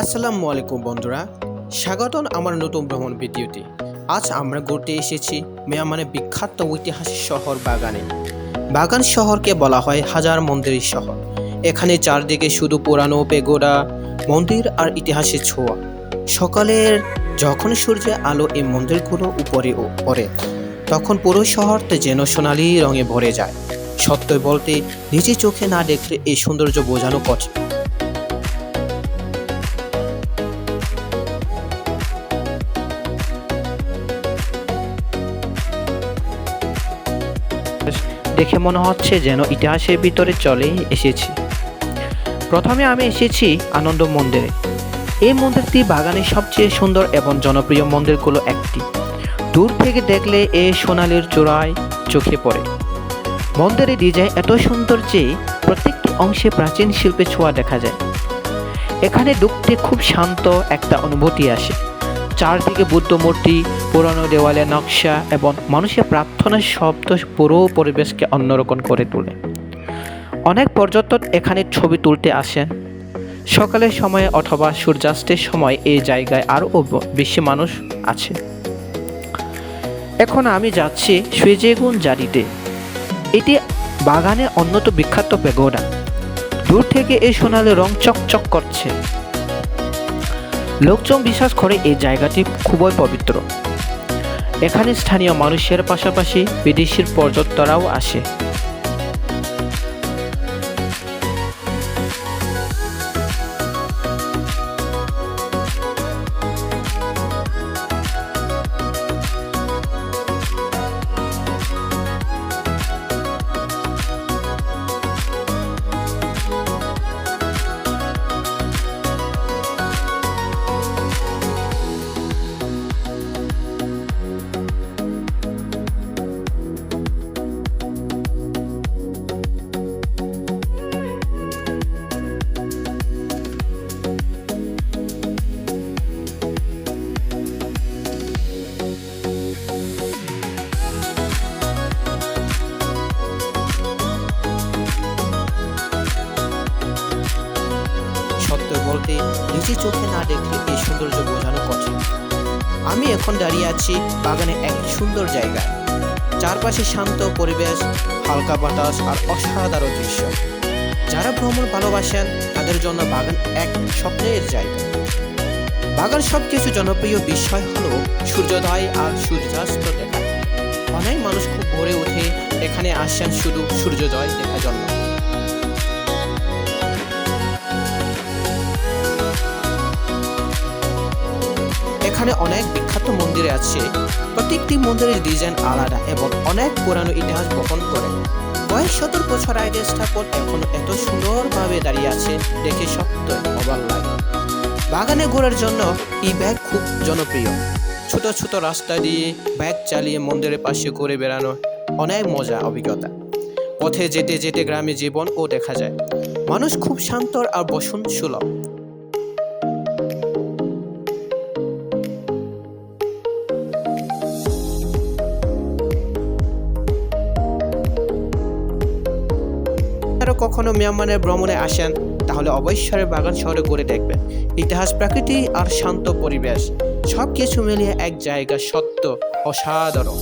আসসালামু আলাইকুম বন্ধুরা, স্বাগতম আমার নতুন ভ্রমণ ভিডিওতে। আজ আমরা ঘুরতে এসেছি মিয়ানমারের বিখ্যাত ঐতিহাসিক শহর বাগানে। বাগান শহরকে বলা হয় হাজার মন্দিরের শহর। এখানে চারদিকে শুধু পুরানো পেগোডা, মন্দির আর ইতিহাসের ছোঁয়া। সকালের যখন সূর্যের আলো এই মন্দিরগুলো উপরে পড়ে, তখন পুরো শহরটা যেন সোনালি রঙে ভরে যায়। সত্য বলতে নিজে চোখে না দেখলে এই সৌন্দর্য বোঝানো কঠিন। দেখে মনে হচ্ছে যেন ইতিহাসের ভিতরে চলে এসেছি। প্রথমে আমি এসেছি আনন্দ মন্দিরে। এই মন্দিরটি বাগানের সবচেয়ে সুন্দর এবং জনপ্রিয় মন্দিরগুলো একটি। দূর থেকে দেখলে এই সোনালির চূড়ায় চোখে পড়ে। মন্দিরের ডিজাইন এত সুন্দর যে প্রত্যেকটি অংশে প্রাচীন শিল্পের ছোঁয়া দেখা যায়। এখানে ঢুকতে খুব শান্ত একটা অনুভূতি আসে। চারদিকে বুদ্ধ মূর্তি, পুরানো দেওয়ালে নকশা এবং মানুষের প্রার্থনার শব্দ পুরো পরিবেশকে অন্যরকম করে তোলে। অনেক পর্যটক এখানে ছবি তুলতে আসেন। সকালের সময়ে অথবা সূর্যাস্তের সময় এই জায়গায় আরও বেশি মানুষ আছে। এখন আমি যাচ্ছি সুইজেগুন জারিতে। এটি বাগানের অন্যতম বিখ্যাত পেগোডা। দূর থেকে এই সোনালি রং চকচক করছে। লোকজন বিশ্বাস করে এই জায়গাটি খুবই পবিত্র। এখানে স্থানীয় মানুষের পাশাপাশি বিদেশি পর্যটকরাও আসে। বলতে নিজে চোখে না দেখলে এই সৌন্দর্য বোঝানো কঠিন। আমি এখন দাঁড়িয়ে আছি বাগানে এক সুন্দর জায়গায়। চারপাশে শান্ত পরিবেশ, হালকা বাতাস আর অসাধারণ দৃশ্য। যারা ভ্রমণ ভালোবাসেন তাদের জন্য বাগান এক স্বপ্নের জায়গা। বাগান সবকিছু জনপ্রিয় বিষয় হলো সূর্যোদয় আর সূর্যাস্ত দেখা। অনেক মানুষ খুব ভোরে উঠে এখানে আসেন শুধু সূর্যোদয় দেখার জন্য। এখানে অনেক বিখ্যাত মন্দির আছে। প্রত্যেকটি মন্দিরের ডিজাইন আলাদা এবং অনেক পুরানো ইতিহাস বহন করে। কয়েক শত বছর আগে স্থাপন এখন এত সুন্দরভাবে দাঁড়িয়ে আছে, দেখে সত্যই অবাক লাগে। বাগানে ঘোরার জন্য এই ব্যাগ খুব জনপ্রিয়। ছোট ছোট রাস্তা দিয়ে ব্যাগ চালিয়ে মন্দিরের পাশে ঘুরে বেড়ানো অনেক মজা অভিজ্ঞতা। পথে যেতে যেতে গ্রামে জীবনও দেখা যায়। মানুষ খুব শান্ত আর বসনসুলভ। কখনো মিয়ানমারের ভ্রমণে আসেন তাহলে অবশ্যই বাগান শহরে ঘুরে দেখবেন। ইতিহাস, প্রকৃতি আর শান্ত পরিবেশ সবকিছু মিলিয়ে এক জায়গা সত্য অসাধারণ।